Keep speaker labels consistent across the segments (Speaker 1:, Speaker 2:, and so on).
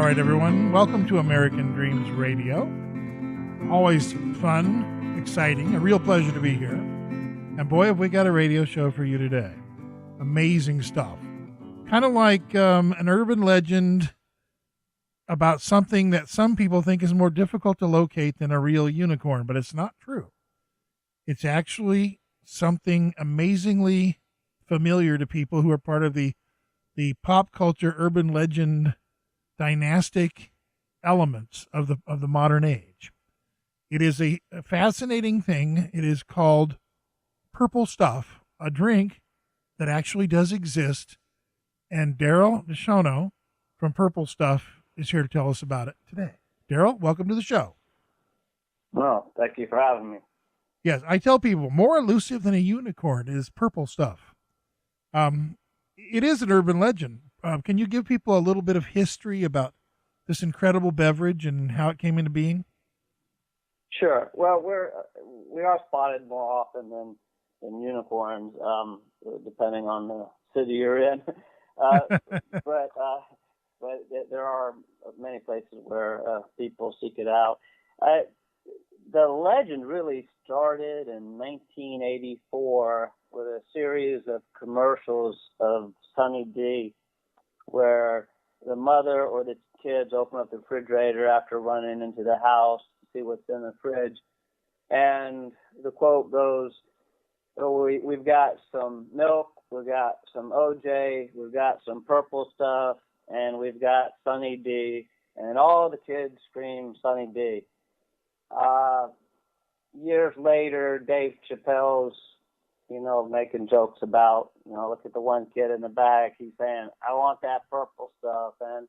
Speaker 1: right, everyone. Welcome to American Dreams Radio. Always fun, exciting, a real pleasure to be here. And boy, have we got a radio show for you today. Amazing stuff. Kind of like an urban legend about something that some people think is more difficult to locate than a real unicorn, but it's not true. It's actually something amazingly familiar to people who are part of the pop culture urban legend dynastic elements of the modern age. It is a fascinating thing. It is called Purple Stuff, a drink that actually does exist. And Daryl DeShono from Purple Stuff is here to tell us about it today. Daryl, welcome to the show.
Speaker 2: Well, thank you for having me.
Speaker 1: Yes, I tell people more elusive than a unicorn is Purple Stuff. It is an urban legend. Can you give people a little bit of history about this incredible beverage and how it came into being?
Speaker 2: Sure. Well, we are spotted more often than unicorns, depending on the city you're in. but there are many places where people seek it out. The legend really started in 1984 with a series of commercials of Sunny D, where the mother or the kids open up the refrigerator after running into the house to see what's in the fridge. And the quote goes, "Oh, we've got some milk, we've got some OJ, we've got some Purple Stuff, and we've got Sunny D." And all the kids scream Sunny D. Years later, Dave Chappelle's, making jokes about, look at the one kid in the back. He's saying, "I want that Purple Stuff." And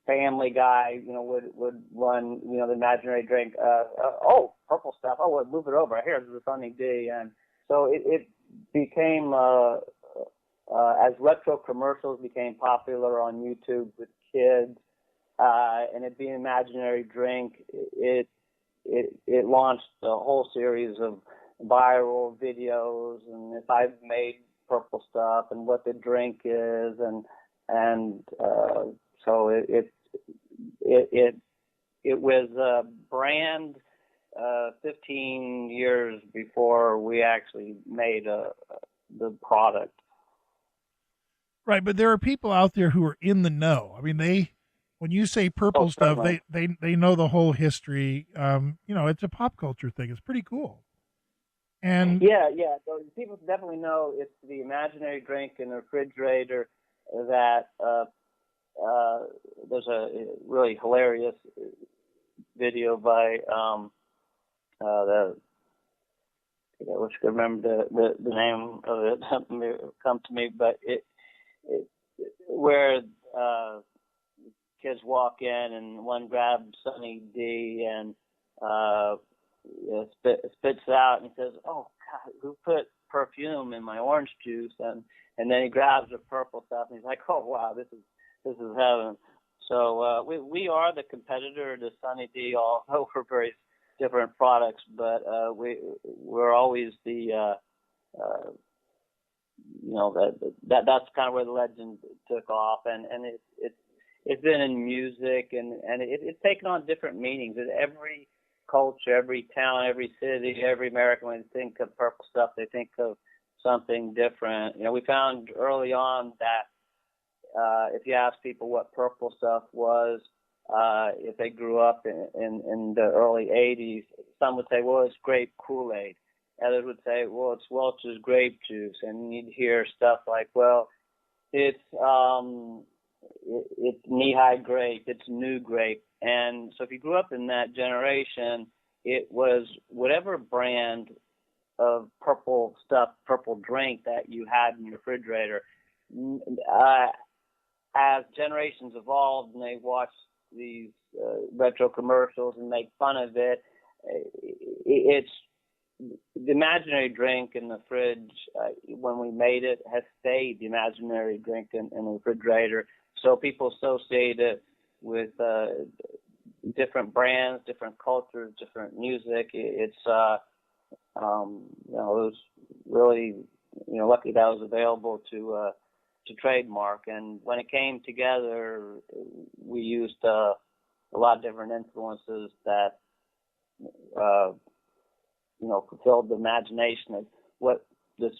Speaker 2: Family Guy, would run, the imaginary drink. Oh, Purple Stuff. Oh, we'll move it over. Here's the Sunny D. And so it became, as retro commercials became popular on YouTube with kids, and it being an imaginary drink, it launched a whole series of viral videos, and if I've made Purple Stuff and what the drink is, and so it was a brand 15 years before we actually made the product.
Speaker 1: Right, but there are people out there who are in the know. I mean, when you say Purple Stuff, they know the whole history. It's a pop culture thing. It's pretty cool. And
Speaker 2: yeah. So people definitely know it's the imaginary drink in the refrigerator that there's a really hilarious video by I wish I could remember the name of it come to me, but it where kids walk in and one grabs Sunny D and spits it out, and he says, "Oh God, who put perfume in my orange juice?" And then he grabs the Purple Stuff and he's like, "Oh wow, this is heaven." So we are the competitor to Sunny D, although we're very different products, but we're always the that's kind of where the legend took off, and it's been in music, and it's taken on different meanings. In every culture, every town, every city, every American, when they think of Purple Stuff, they think of something different. We found early on that if you ask people what Purple Stuff was, if they grew up in the early 80s, some would say, well, it's grape Kool-Aid. Others would say, well, it's Welch's grape juice. And you'd hear stuff like, well, it's knee-high grape, it's new grape. And so if you grew up in that generation, it was whatever brand of Purple Stuff, purple drink that you had in your refrigerator. As generations evolved and they watched these retro commercials and make fun of it, it's the imaginary drink in the fridge. When we made it, has stayed the imaginary drink in the refrigerator. So people associate it with different brands, different cultures, different music. It was really lucky that was available to to trademark. And when it came together, we used a lot of different influences that fulfilled the imagination of what this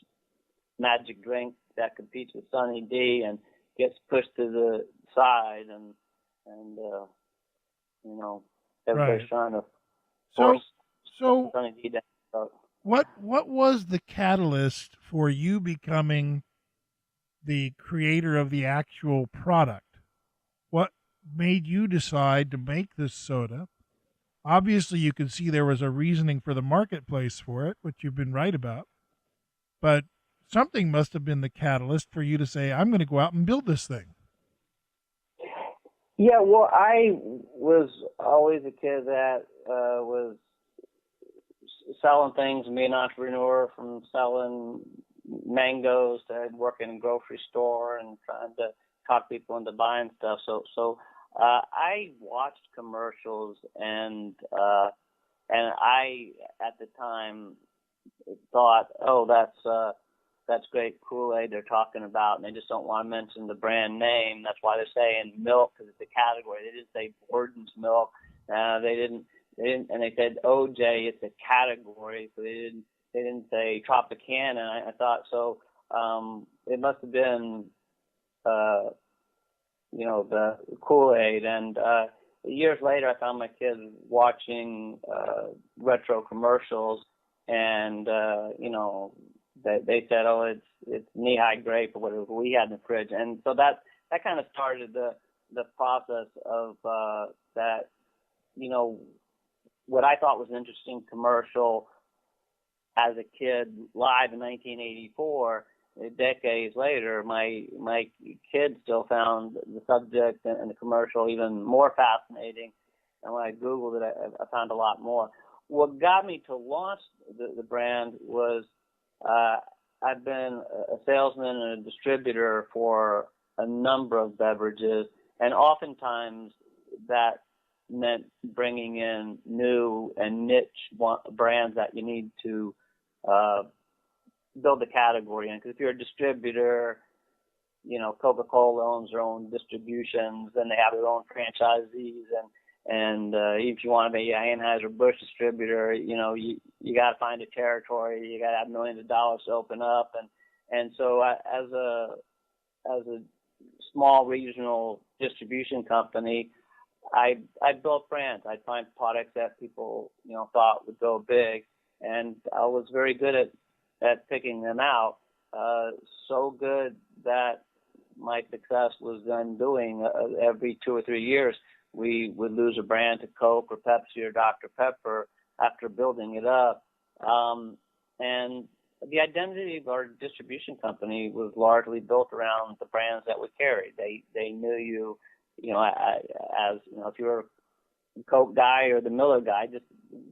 Speaker 2: magic drink that competes with Sunny D and gets pushed to the side, and everybody's
Speaker 1: Right.
Speaker 2: trying to force
Speaker 1: So
Speaker 2: Sunny D down. So,
Speaker 1: what was the catalyst for you becoming the creator of the actual product? What made you decide to make this soda? Obviously, you could see there was a reasoning for the marketplace for it, which you've been right about. But something must have been the catalyst for you to say, I'm going to go out and build this thing.
Speaker 2: yeah, well, I was always a kid that was selling things and being an entrepreneur, from selling mangoes to working in a grocery store and trying to talk people into buying stuff. So I watched commercials, and I at the time thought, oh, that's great Kool-Aid they're talking about, and they just don't want to mention the brand name. That's why they're saying milk, because it's a category. They didn't say Borden's milk. They didn't, and they said OJ. It's a category, so they didn't say Tropicana. I thought so. It must have been, the Kool-Aid. And years later, I found my kids watching retro commercials, and they said, oh, it's knee-high grape or whatever we had in the fridge. And so that kind of started the process of that, what I thought was an interesting commercial as a kid live in 1984. Decades later, my kids still found the subject and the commercial even more fascinating. And when I Googled it, I found a lot more. What got me to launch the brand was I've been a salesman and a distributor for a number of beverages, and oftentimes that meant bringing in new and niche brands that you need to build the category in. Because if you're a distributor, Coca-Cola owns their own distributions, and they have their own franchisees, and if you want to be a Anheuser-Busch distributor, you got to find a territory, you got to have millions of dollars to open up, and so as a small regional distribution company, I built brands. I'd find products that people thought would go big, and I was very good at picking them out. So good that my success was then doing every 2 or 3 years. We would lose a brand to Coke or Pepsi or Dr. Pepper after building it up. And the identity of our distribution company was largely built around the brands that we carried. They knew you, as if you're a Coke guy or the Miller guy, just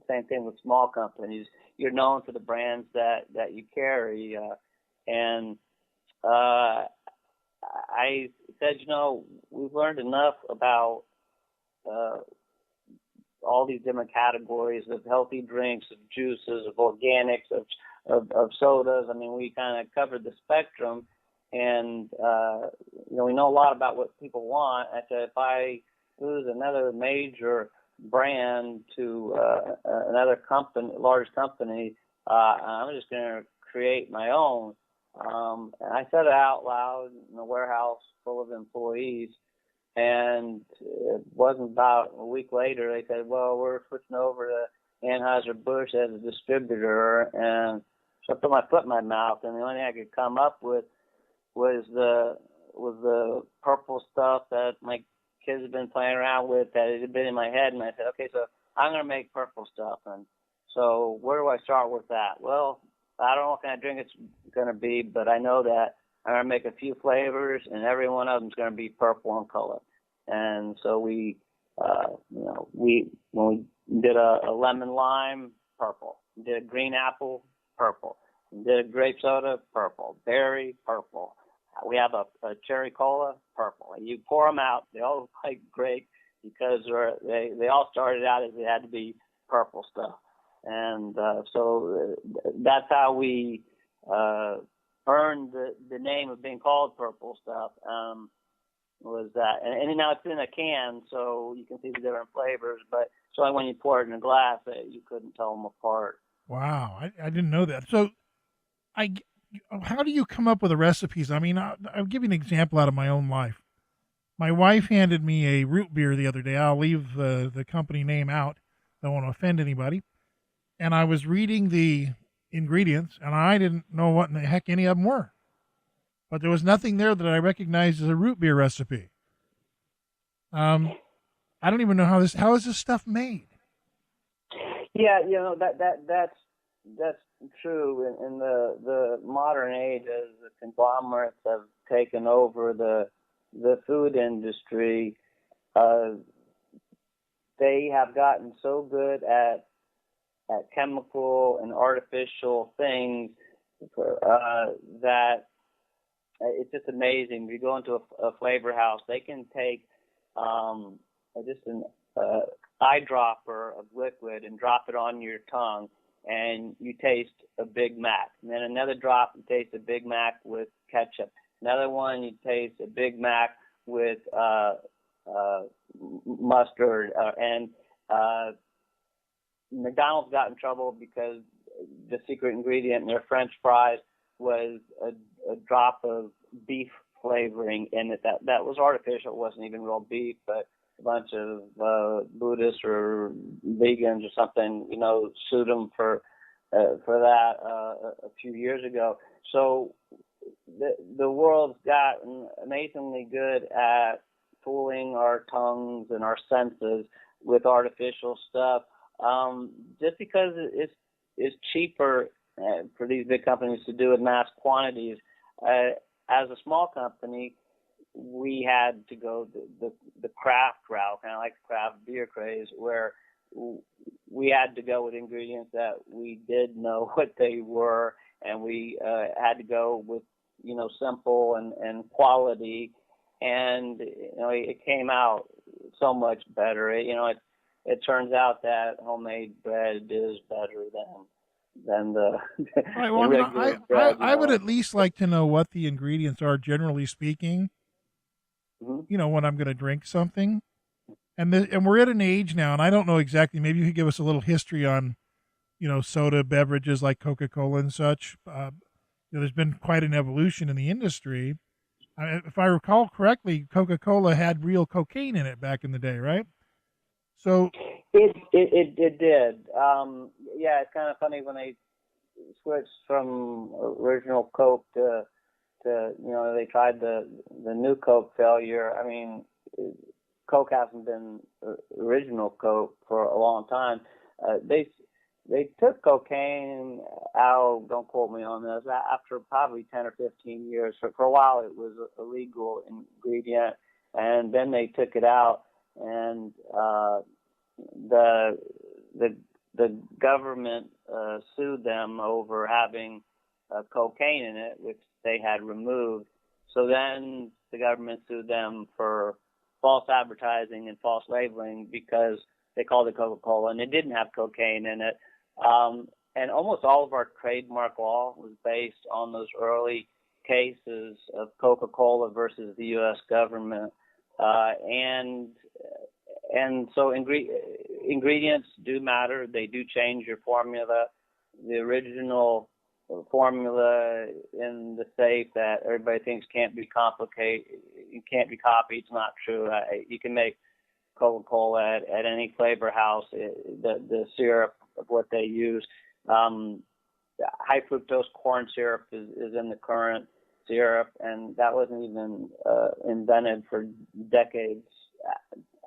Speaker 2: same thing with small companies. You're known for the brands that you carry. And I said, we've learned enough about all these different categories of healthy drinks, of juices, of organics, of sodas. I mean, we kind of covered the spectrum, and we know a lot about what people want. I said, if I lose another major brand to another company, large company, I'm just going to create my own. And I said it out loud in a warehouse full of employees. And it wasn't about a week later, they said, well, we're switching over to Anheuser-Busch as a distributor. And so I put my foot in my mouth, and the only thing I could come up with was the purple stuff that my kids had been playing around with, that had been in my head. And I said, okay, so I'm going to make purple stuff. And so where do I start with that? Well, I don't know what kind of drink it's going to be, but I know that I'm going to make a few flavors, and every one of them is going to be purple in color. And so when we did a lemon lime, purple. We did a green apple, purple. We did a grape soda, purple. Berry, purple. We have a cherry cola, purple. You pour them out, they all look like grape because they all started out as they had to be purple stuff. And so that's how we earned the name of being called purple stuff. Was that, and now it's in a can, so you can see the different flavors. But so when you pour it in a glass, you couldn't tell them apart.
Speaker 1: Wow, I didn't know that. So, I, how do you come up with the recipes? I mean, I'll give you an example out of my own life. My wife handed me a root beer the other day. I'll leave the company name out. Don't want to offend anybody. And I was reading the ingredients, and I didn't know what in the heck any of them were. But there was nothing there that I recognized as a root beer recipe. I don't even know how is this stuff made?
Speaker 2: Yeah, that's true. In the modern age, as the conglomerates have taken over the food industry, they have gotten so good at chemical and artificial things that it's just amazing. If you go into a flavor house, they can take just an eyedropper of liquid and drop it on your tongue, and you taste a Big Mac. And then another drop, you taste a Big Mac with ketchup. Another one, you taste a Big Mac with mustard. And McDonald's got in trouble because the secret ingredient in their French fries was a drop of beef flavoring in it. That was artificial. It wasn't even real beef, but a bunch of Buddhists or vegans or something, sued them for that a few years ago. So the world's gotten amazingly good at fooling our tongues and our senses with artificial stuff, just because it's cheaper for these big companies to do in mass quantities. As a small company, we had to go the craft route, kind of like the craft beer craze, where we had to go with ingredients that we did know what they were, and we had to go with simple and quality, and it came out so much better. It turns out that homemade bread is better than the
Speaker 1: right, well,
Speaker 2: regular bread.
Speaker 1: I would at least like to know what the ingredients are, generally speaking.
Speaker 2: Mm-hmm.
Speaker 1: When I'm going to drink something, and we're at an age now, and I don't know exactly. Maybe you could give us a little history on, soda beverages like Coca-Cola and such. There's been quite an evolution in the industry. If I recall correctly, Coca-Cola had real cocaine in it back in the day, right? So
Speaker 2: it did. Yeah, it's kind of funny when they switched from original Coke to they tried the new Coke failure. I mean, Coke hasn't been original Coke for a long time. They took cocaine out, don't quote me on this, after probably 10 or 15 years. For a while it was a legal ingredient, and then they took it out, and the government sued them over having cocaine in it, which they had removed. So then the government sued them for false advertising and false labeling because they called it Coca-Cola and it didn't have cocaine in it. And almost all of our trademark law was based on those early cases of Coca-Cola versus the U.S. government. And so ingredients do matter. They do change your formula. The original formula in the safe that everybody thinks can't be copied. It's not true. You can make Coca-Cola at any flavor house. The syrup of what they use, high fructose corn syrup is in the current syrup, and that wasn't even invented for decades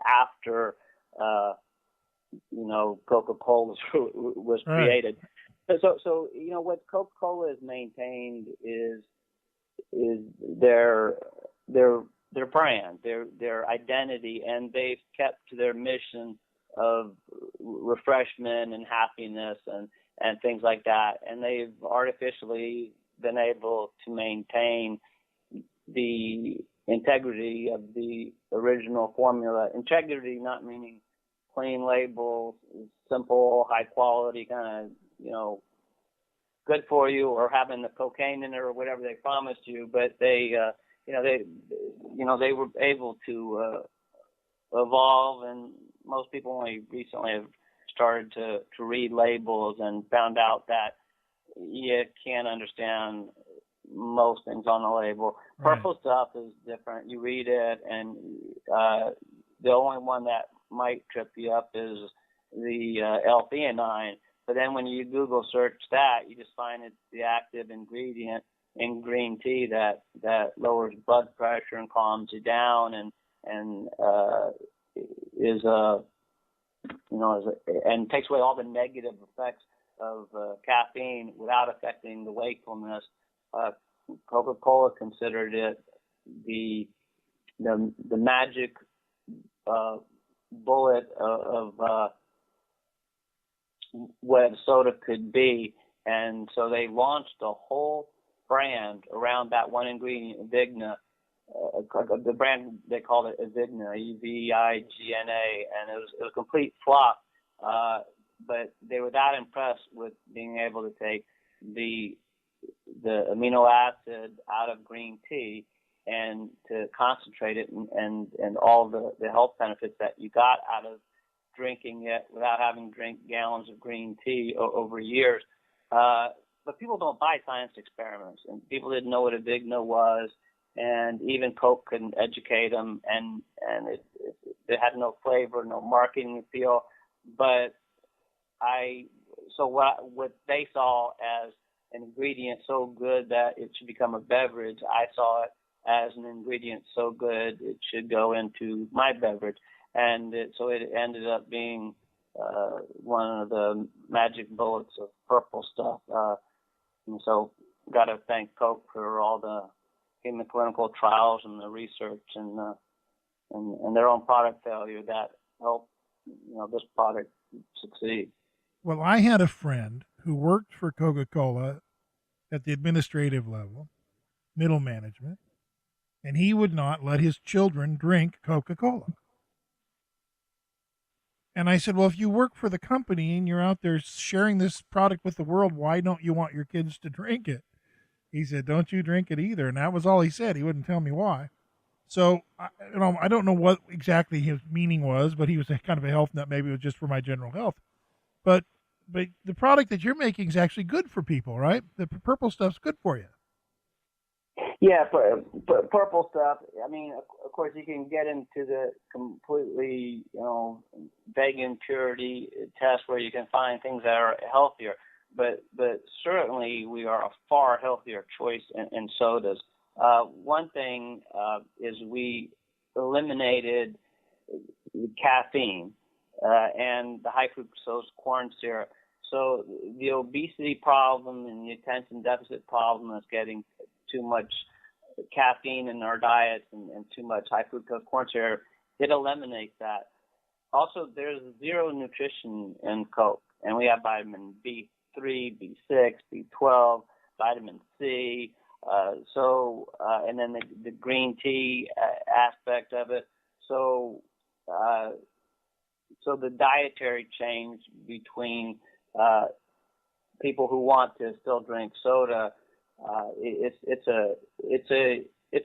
Speaker 2: after Coca-Cola was created. So what Coca-Cola has maintained is their brand, their identity, and they've kept to their mission of refreshment and happiness and things like that. And they've artificially been able to maintain the integrity of the original formula. Integrity not meaning clean labels, simple, high quality, kind of, good for you or having the cocaine in it or whatever they promised you, but they were able to evolve, and most people only recently have started to read labels and found out that you can't understand most things on the label.
Speaker 1: Right.
Speaker 2: Purple stuff is different. You read it, and the only one that might trip you up is the L-theanine. But then when you Google search that, you just find it's the active ingredient in green tea that lowers blood pressure and calms you down, and takes away all the negative effects of caffeine without affecting the wakefulness. Coca-Cola considered it the magic bullet of what soda could be, and so they launched a whole brand around that one ingredient, Vigna. The brand, they called it Evigna, E-V-I-G-N-A, and it was a complete flop. But they were that impressed with being able to take the amino acid out of green tea and to concentrate it and all the health benefits that you got out of drinking it without having to drink gallons of green tea over years. But people don't buy science experiments, and people didn't know what a Vigna was, and even Coke couldn't educate them, and it had no flavor, no marketing appeal. But what they saw as an ingredient so good that it should become a beverage, I saw it as an ingredient so good it should go into my beverage. And so it ended up being one of the magic bullets of purple stuff. And so got to thank Coke for all the human clinical trials and the research and their own product failure that helped this product succeed.
Speaker 1: Well, I had a friend who worked for Coca-Cola at the administrative level, middle management, and he would not let his children drink Coca-Cola. And I said, well, if you work for the company and you're out there sharing this product with the world, why don't you want your kids to drink it? He said, don't you drink it either. And that was all he said. He wouldn't tell me why. So, I don't know what exactly his meaning was, but he was kind of a health nut. Maybe it was just for my general health. But the product that you're making is actually good for people, right? The purple stuff's good for you.
Speaker 2: Yeah, purple stuff. I mean, of course, you can get into the completely, vague impurity test where you can find things that are healthier. But certainly, we are a far healthier choice in sodas. One thing is we eliminated caffeine and the high fructose corn syrup. So the obesity problem and the attention deficit problem is getting too much caffeine in our diets and too much high fructose corn syrup, it eliminates that. Also, there's zero nutrition in Coke, and we have vitamin B3, B6, B12, vitamin C, and then the green tea aspect of it. So the dietary change between people who want to still drink soda, it's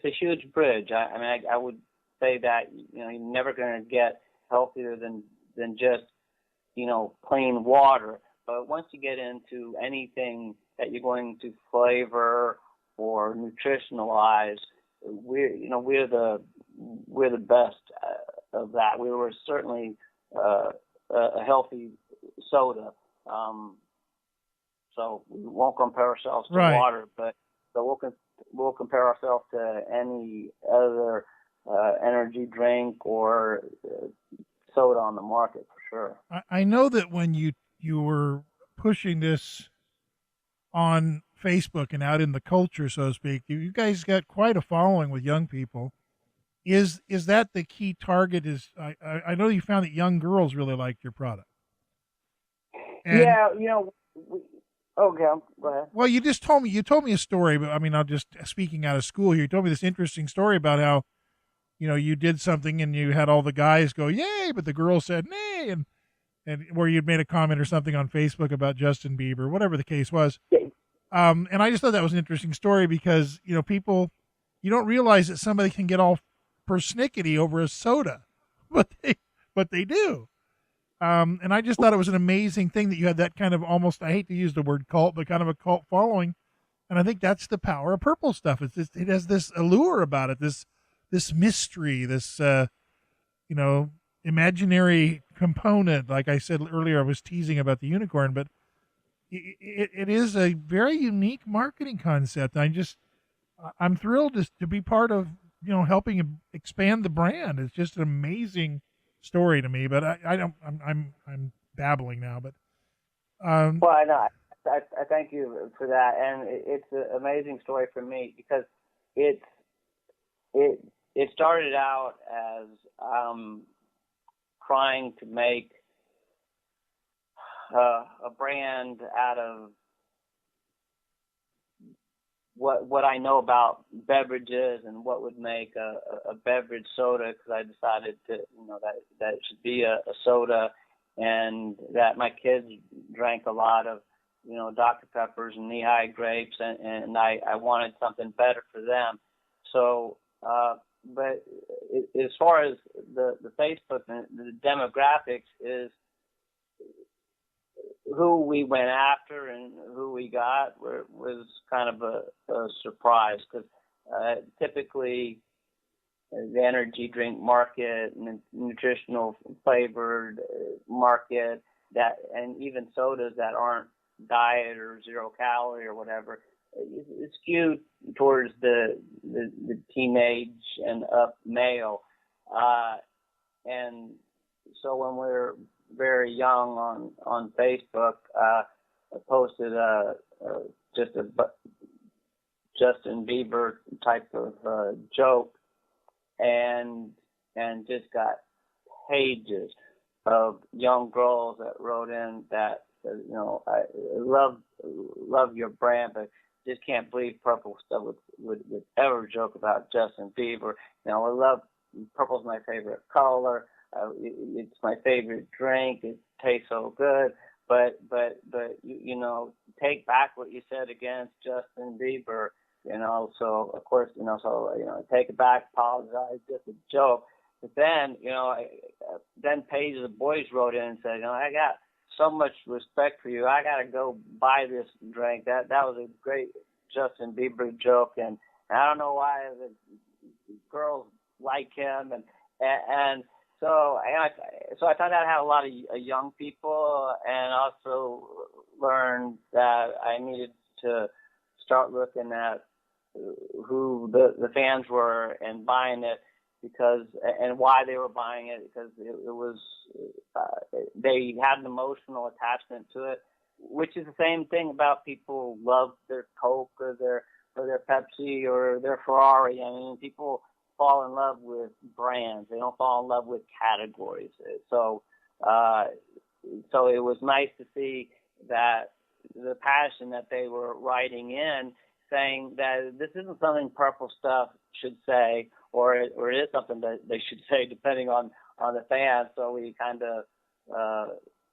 Speaker 2: a huge bridge. I would say that you're never going to get healthier than just plain water. But once you get into anything that you're going to flavor or nutritionalize, we're the best of that. We were certainly a healthy soda. So we won't compare ourselves to water, but we'll compare ourselves to any other energy drink or soda on the market for sure.
Speaker 1: I know that when you were pushing this on Facebook and out in the culture, so to speak, you guys got quite a following with young people. Is that the key target? I know you found that young girls really liked your product. And,
Speaker 2: yeah, okay, go ahead.
Speaker 1: Well, you told me a story, but I'm just speaking out of school here. You told me this interesting story about how, you did something and you had all the guys go, yay, but the girls said, nay, and where you'd made a comment or something on Facebook about Justin Bieber, whatever the case was. And I just thought that was an interesting story because, people, you don't realize that somebody can get all persnickety over a soda, but they do. And I just thought it was an amazing thing that you had that kind of almost, I hate to use the word cult, but kind of a cult following. And I think that's the power of Purple Stuff. It has this allure about it, this mystery, this, imaginary component. Like I said earlier, I was teasing about the unicorn, but it is a very unique marketing concept. I'm thrilled to be part of, helping expand the brand. It's just an amazing story to me, but I'm babbling now, but,
Speaker 2: Well, I know. I thank you for that. And it's an amazing story for me because it started out as, trying to make a brand out of what I know about beverages and what would make a beverage soda, because I decided to that it should be a soda, and that my kids drank a lot of Dr. Peppers and Lehigh grapes, and I wanted something better for them. So but as far as the Facebook and the demographics is who we went after and who we got was kind of a surprise, because typically the energy drink market and nutritional flavored market, that, and even sodas that aren't diet or 0 calorie or whatever, is skewed towards the teenage and up male. And so when we were very young on Facebook, I posted just a Justin Bieber type of joke, and just got pages of young girls that wrote in that said, I love your brand, but just can't believe Purple Stuff would ever joke about Justin Bieber. I love purple's my favorite color. It's my favorite drink. It tastes so good. But take back what you said against Justin Bieber. So of course, take it back, apologize, just a joke. But then, then pages of boys wrote in and said, I got so much respect for you. I got to go buy this drink. That was a great Justin Bieber joke, and I don't know why the girls like him, and so I found out I had a lot of young people, and also learned that I needed to start looking at who the fans were and buying it, and why they were buying it, because it was they had an emotional attachment to it, which is the same thing about people who love their Coke or their Pepsi or their Ferrari. I mean, people fall in love with brands. They don't fall in love with categories. So it was nice to see that the passion that they were writing in, saying that this isn't something Purple Stuff should say, or it is something that they should say, depending on the fans. So we kind of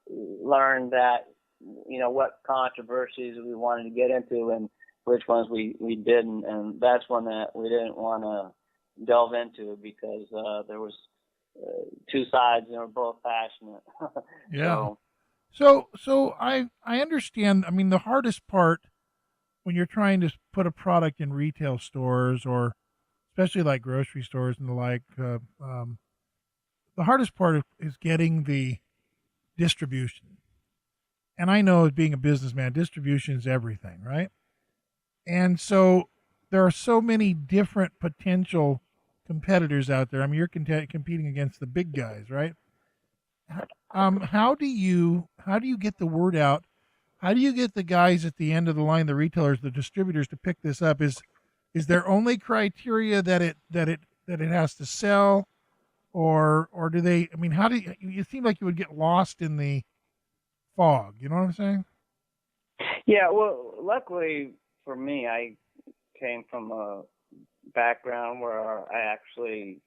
Speaker 2: learned that, what controversies we wanted to get into and which ones we didn't. And that's one that we didn't want to delve into, because there was two sides and they were both passionate.
Speaker 1: Yeah. So I understand. I mean, the hardest part when you're trying to put a product in retail stores, or especially like grocery stores and the like, the hardest part is getting the distribution. And I know, as being a businessman, distribution is everything, right? And so there are so many different potential competitors out there. I mean, you're competing against the big guys, right? How do you get the word out? How do you get the guys at the end of the line, the retailers, the distributors, to pick this up? Is there only criteria that it has to sell, or do they? I mean, how do you seem like you would get lost in the fog? You know what I'm saying?
Speaker 2: Yeah. Well, luckily for me, I came from a background where I actually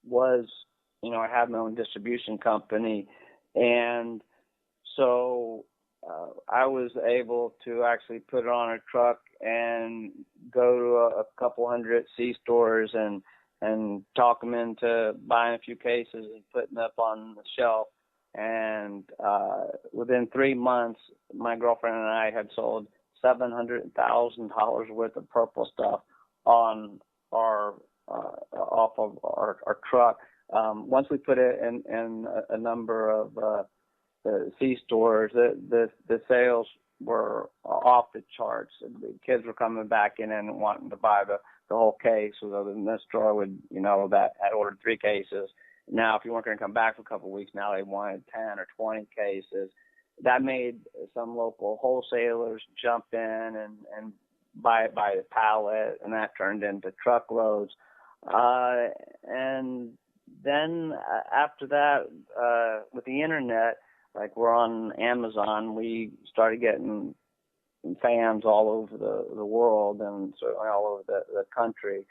Speaker 2: was, I had my own distribution company, and so I was able to actually put it on a truck and go to a couple hundred C-stores and talk them into buying a few cases and putting up on the shelf. And within 3 months, my girlfriend and I had sold $700,000 worth of purple stuff on our off of our truck. Once we put it in a number of the C-stores, the sales were off the charts. The kids were coming back in and wanting to buy the whole case, so the store would, that had ordered 3 cases. Now, if you weren't going to come back for a couple of weeks, now they wanted 10 or 20 cases. That made some local wholesalers jump in and buy it by the pallet, and that turned into truckloads. And then after that, with the internet, like we're on Amazon, we started getting fans all over the world and certainly all over the country.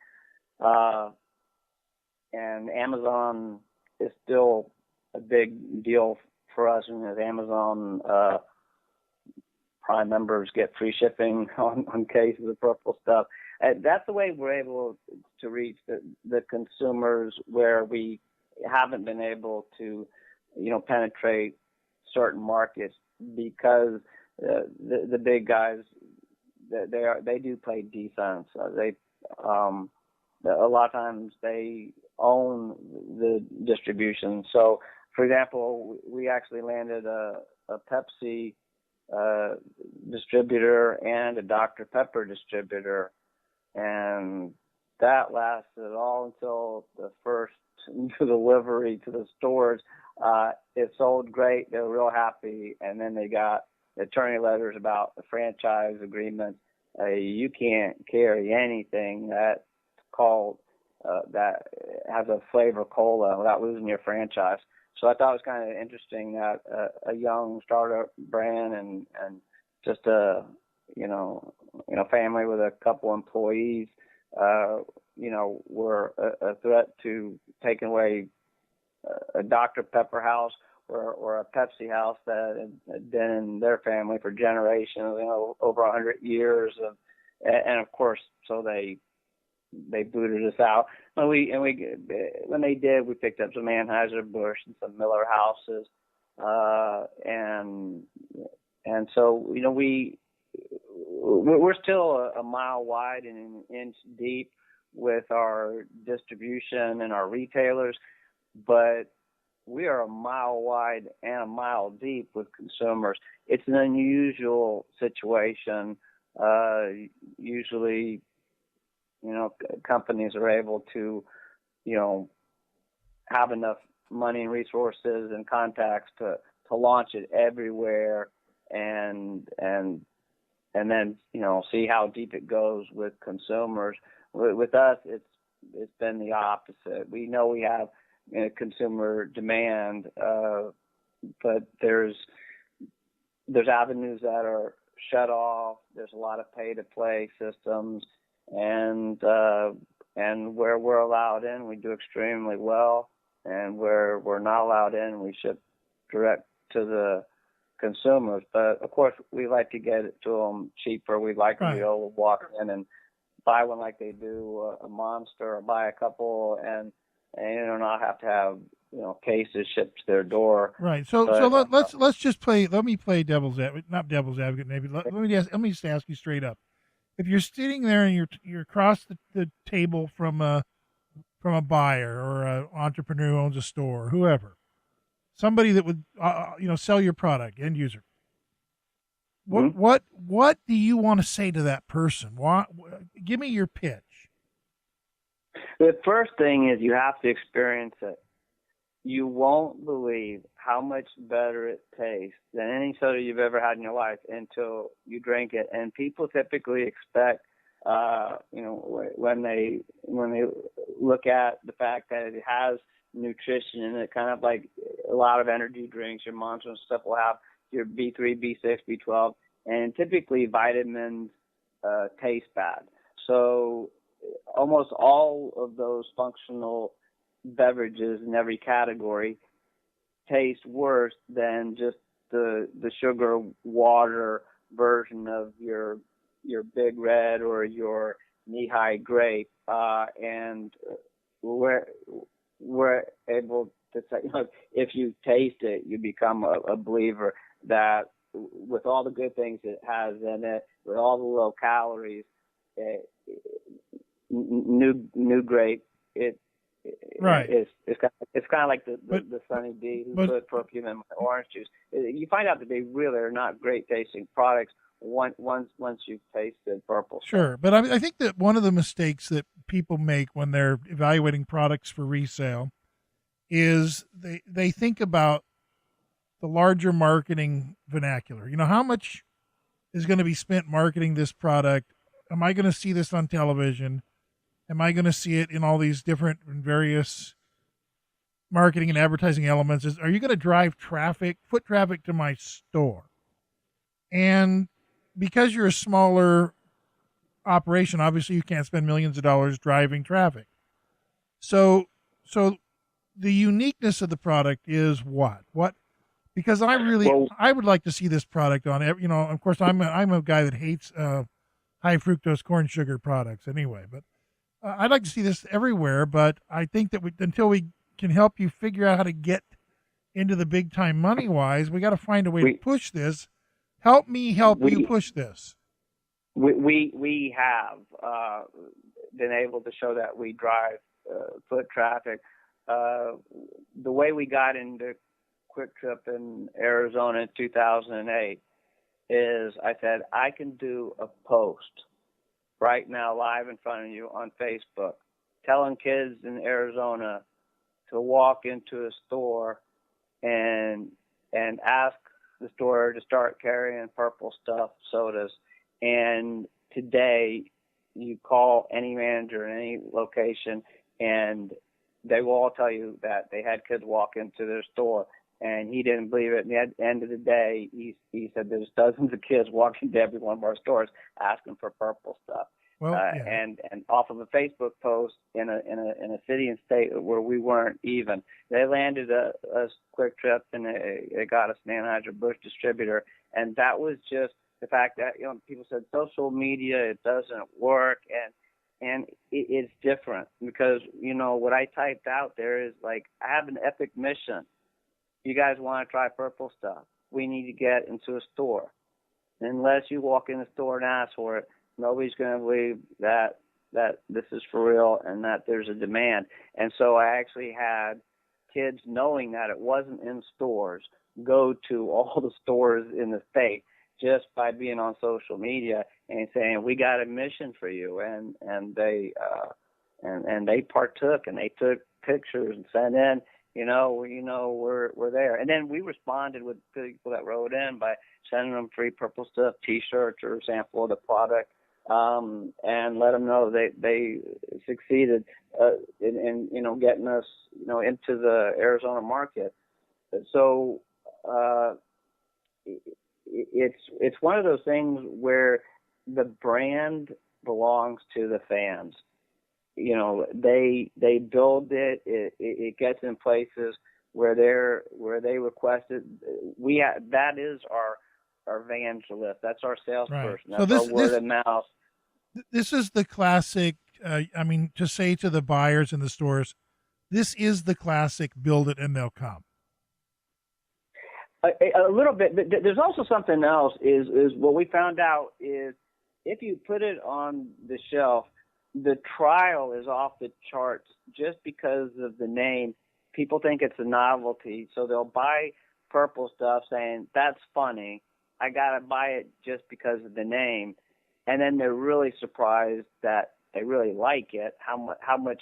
Speaker 2: And Amazon is still a big deal for us, and as Amazon Prime members get free shipping on cases of purple stuff. That's the way we're able to reach the consumers where we haven't been able to, penetrate certain markets, because the big guys, they do play defense. A lot of times they own the distribution. So, for example, we actually landed a Pepsi distributor and a Dr. Pepper distributor, and that lasted all until the first delivery to the stores. It sold great. They were real happy, and then they got attorney letters about the franchise agreement. You can't carry anything that's called that has a flavor cola without losing your franchise. So I thought it was kind of interesting that a young startup brand and just a family with a couple employees were a threat to taking away a Dr. Pepper house or a Pepsi house that had been in their family for generations, over 100 years and of course, so they booted us out. When they did, we picked up some Anheuser-Busch and some Miller houses, and so we're still a mile wide and an inch deep with our distribution and our retailers, but we are a mile wide and a mile deep with consumers. It's an unusual situation. Usually, companies are able to, have enough money and resources and contacts to launch it everywhere and then, see how deep it goes with consumers. With us, it's been the opposite. We know we have consumer demand, but there's avenues that are shut off. There's a lot of pay-to-play systems, and where we're allowed in, we do extremely well, and where we're not allowed in, we ship direct to the consumers. But of course, we like to get it to them cheaper. We'd like to be able to walk in and buy one like they do a Monster, or buy a couple and not have to have cases shipped to their door.
Speaker 1: Right. So let's just play. Let me play devil's advocate, not devil's advocate, maybe. Let me just ask you straight up. If you're sitting there and you're across the table from a buyer or an entrepreneur who owns a store, or whoever, somebody that would sell your product, end user. What do you want to say to that person? Give me your pitch.
Speaker 2: The first thing is you have to experience it. You won't believe how much better it tastes than any soda you've ever had in your life until you drink it. And people typically expect, when they look at the fact that it has nutrition in it, kind of like a lot of energy drinks, your Monster and stuff will have your B3, B6, B12, and typically vitamins taste bad. So almost all of those functional beverages in every category taste worse than just the sugar water version of your Big Red or your knee-high grape, and we're able to say, if you taste it, you become a believer that with all the good things it has in it, with all the low calories, new grape,
Speaker 1: Right.
Speaker 2: It's kind of like the Sunny D who put perfume in my orange juice. You find out that they really are not great tasting products once you've tasted purple stuff.
Speaker 1: Sure, but I think that one of the mistakes that people make when they're evaluating products for resale is they think about the larger marketing vernacular. How much is going to be spent marketing this product? Am I going to see this on television? Am I going to see it in all these different and various marketing and advertising elements? Are you going to drive foot traffic to my store? And because you're a smaller operation, obviously you can't spend millions of dollars driving traffic. So the uniqueness of the product is what? Because I would like to see this product on every, of course I'm a guy that hates high fructose corn sugar products anyway, but I'd like to see this everywhere. But I think that until we can help you figure out how to get into the big time money wise, we got to find a way to push this. Help me help you push this.
Speaker 2: We have been able to show that we drive foot traffic. The way we got into Quick Trip in Arizona in 2008 is I said, I can do a post right now live in front of you on Facebook telling kids in Arizona to walk into a store and ask the store to start carrying Purple Stuff sodas. And today you call any manager in any location and they will all tell you that they had kids walk into their store, and he didn't believe it. And at the end of the day, he said there's dozens of kids walking to every one of our stores asking for Purple Stuff.
Speaker 1: Well, yeah.
Speaker 2: And off of a Facebook post in a city and state where we weren't even, they landed a Quick Trip and they got us an Anheuser-Busch distributor, and that was just the fact that people said social media, it doesn't work, and it's different because what I typed out there is like, I have an epic mission. You guys want to try Purple Stuff? We need to get into a store. Unless you walk in the store and ask for it, nobody's going to believe that this is for real and that there's a demand. And so I actually had kids, knowing that it wasn't in stores, go to all the stores in the state just by being on social media and saying, we got a mission for you. And they partook, and they took pictures and sent in, we're there. And then we responded with people that wrote in by sending them free Purple Stuff T-shirts or a sample of the product, and let them know they succeeded in getting us into the Arizona market. So it's one of those things where the brand belongs to the fans. They build it. It gets in places where they requested. That is our evangelist. That's our salesperson.
Speaker 1: Right.
Speaker 2: That's our word of mouth.
Speaker 1: This is the classic. To say to the buyers in the stores, this is the classic. Build it and they'll come.
Speaker 2: A little bit, but there's also something else. Is what we found out is if you put it on the shelf, the trial is off the charts just because of the name. People think it's a novelty, so they'll buy Purple Stuff saying, that's funny, I got to buy it just because of the name. And then they're really surprised that they really like it, how much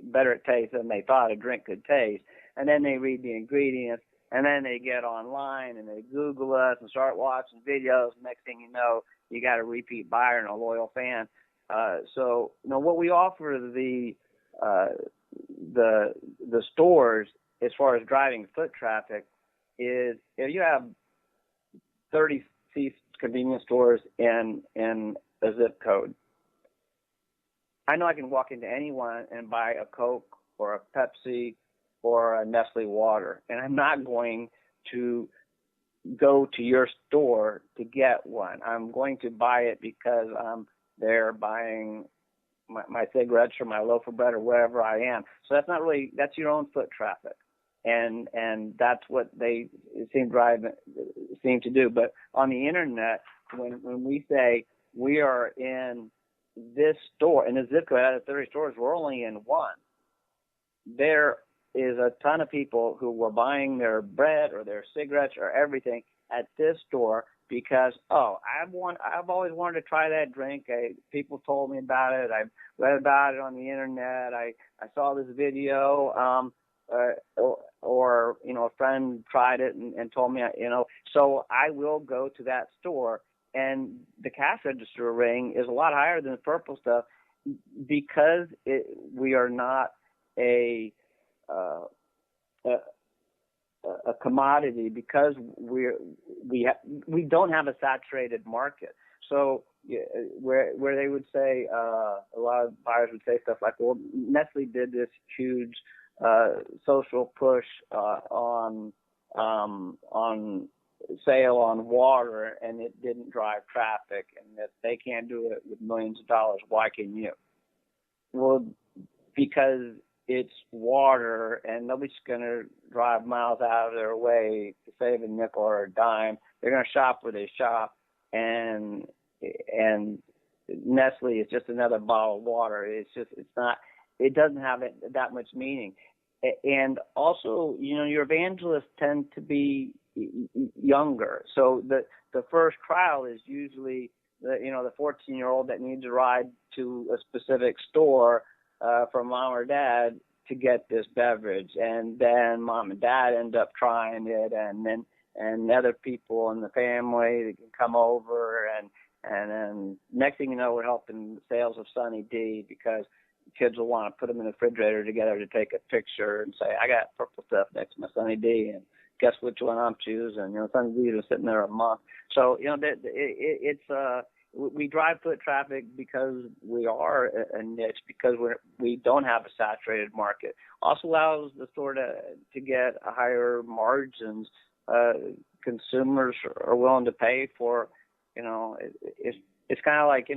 Speaker 2: better it tastes than they thought a drink could taste. And then they read the ingredients, and then they get online and they Google us and start watching videos. Next thing you know, you got a repeat buyer and a loyal fan. So what we offer the stores as far as driving foot traffic is, if you have 30 convenience stores in a zip code, I know I can walk into anyone and buy a Coke or a Pepsi or a Nestle water, and I'm not going to go to your store to get one. I'm going to buy it because I'm there buying my cigarettes or my loaf of bread or wherever I am. So that's your own foot traffic. And that's what they seem to do. But on the internet, when we say we are in this store, in a zip code out of 30 stores, we're only in one. There is a ton of people who were buying their bread or their cigarettes or everything at this store because, I've always wanted to try that drink. People told me about it. I've read about it on the internet. I saw this video, or a friend tried it and told me, so I will go to that store. And the cash register ring is a lot higher than the Purple Stuff because we are not a commodity, because we don't have a saturated market. So where they would say, a lot of buyers would say stuff like, well, Nestle did this huge social push on sale on water, and it didn't drive traffic, and that they can't do it with millions of dollars. Why can you? Well, because it's water, and nobody's going to drive miles out of their way to save a nickel or a dime. They're going to shop where they shop, and Nestle is just another bottle of water. It doesn't have that much meaning. And also, your evangelists tend to be younger. So the first trial is usually the 14-year-old that needs a ride to a specific store from mom or dad to get this beverage, and then mom and dad end up trying it, and other people in the family that can come over, and then next thing you know, we're helping sales of Sunny D, because kids will want to put them in the refrigerator together to take a picture and say, I got Purple Stuff next to my Sunny D, and guess which one I'm choosing. Sunny D was sitting there a month. So we drive foot traffic because we are a niche, because we don't have a saturated market. Also allows the store to get a higher margins. Consumers are willing to pay for, it's kind of like,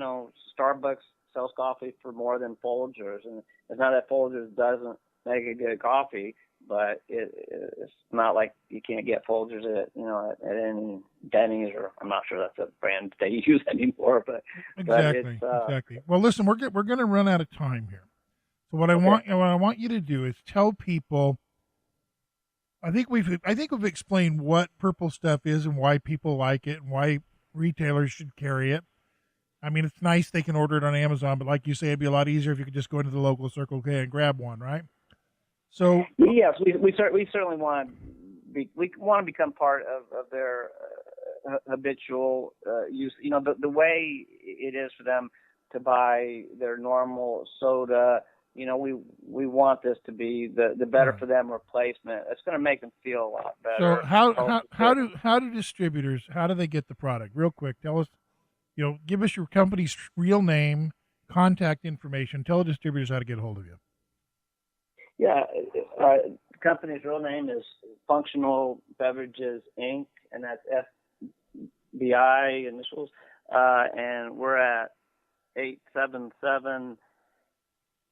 Speaker 2: Starbucks sells coffee for more than Folgers, and it's not that Folgers doesn't make a good coffee, but it's not like you can't get Folgers at any Denny's, or I'm not sure that's a brand they use anymore. But
Speaker 1: exactly. Well, listen, we're going to run out of time here. So what I want you to do is tell people. I think we've explained what Purple Stuff is and why people like it and why retailers should carry it. I mean, it's nice they can order it on Amazon, but like you say, it'd be a lot easier if you could just go into the local Circle K and grab one, right? So
Speaker 2: yes, we certainly want to become part of their habitual use. The way it is for them to buy their normal soda. We want this to be the better for them replacement. It's going to make them feel a lot better.
Speaker 1: So how do distributors, how do they get the product? Real quick, tell us. Give us your company's real name, contact information. Tell the distributors how to get a hold of you.
Speaker 2: Yeah, the company's real name is Functional Beverages Inc., and that's FBI initials. And we're at 877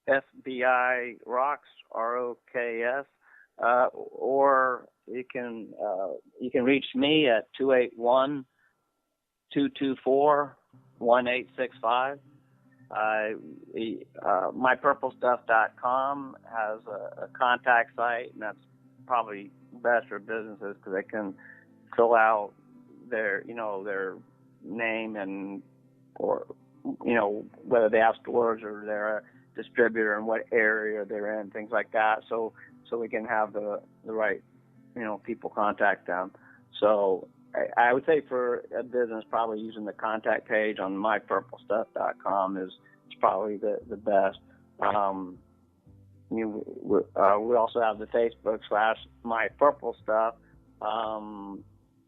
Speaker 2: FBI Rocks, ROKS. Or you can reach me at 281-224-1865. MyPurpleStuff.com has a contact site, and that's probably best for businesses because they can fill out their name and or whether they have stores or they're a distributor and what area they're in, things like that. So we can have the right people contact them. So I would say for a business, probably using the contact page on mypurplestuff.com is probably the best. We also have the Facebook /mypurplestuff,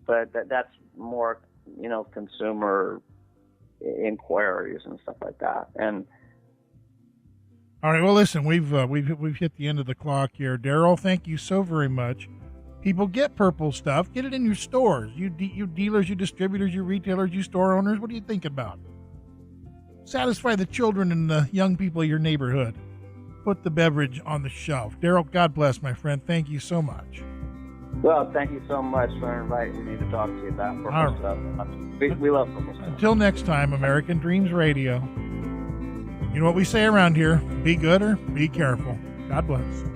Speaker 2: but that's more consumer inquiries and stuff like that. And
Speaker 1: all right, well, listen, we've hit the end of the clock here. Darryl, thank you so very much. People get purple stuff. Get it in your stores. You dealers, you distributors, you retailers, you store owners. What are you thinking about? Satisfy the children and the young people of your neighborhood. Put the beverage on the shelf. Daryl, God bless, my friend. Thank you so much.
Speaker 2: Well, thank you so much for inviting me to talk to you about purple stuff. We love purple stuff.
Speaker 1: Until next time, American Dreams Radio. You know what we say around here? Be good or be careful. God bless.